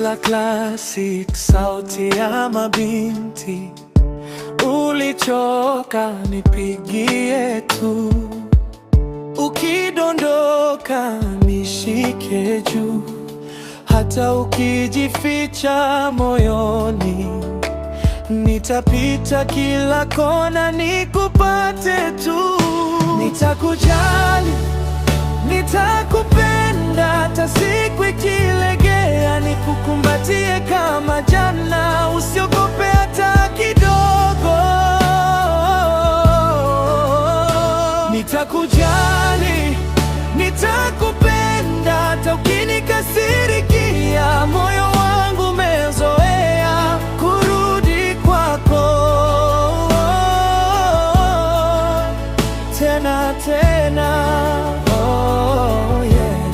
Ghafla Classic, sauti ya mabinti. Ulichoka nipigie tu, ukidondoka nishike juu, hata ukijificha moyoni, nitapita kila kona nikupate tu. Nitakujali, nitakupenda, hata siku ikilegea, nikukumbatie kama jana, usiogope hata kidogo. Nitakujali, nitakupenda, hata ukinikasirikia, moyo wangu umezoea kurudi kwako tena tena. Oh, yeah.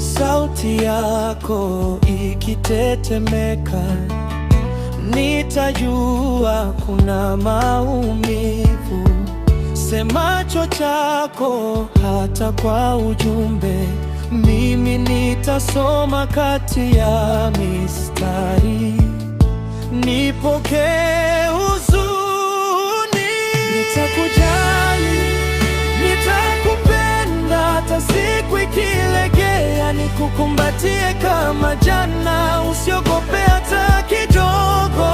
Sauti yako ikitetemeka, nitajua kuna maumivu. Semacho chako hata kwa ujumbe, mimi nitasoma kati ya mistari. Nipokee huzuni, nitakujali, nitakupenda, hata siku ikilegea, nikukumbatie kama jana, usiogope hata kidogo.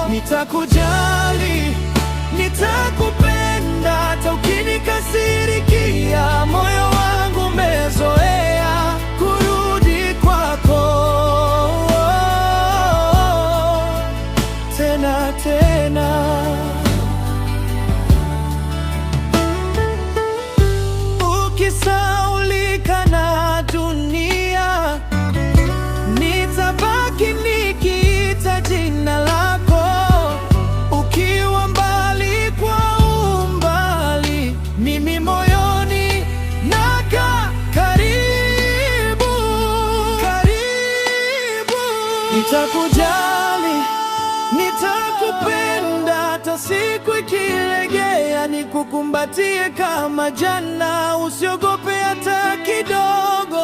Nitakujali, nitakupenda, hata ukinikasirikia, moyo wangu umezoea kurudi kwako tena tena. Ukisaulika na dunia, nitabaki nikiita jina lako. Ukiwa mbali kwa umbali, mimi moyoni nakaa karibu, karibu. Nitakujali, nitakupenda, hata siku ikilegea, nikukumbatie kama jana, usiogope hata kidogo.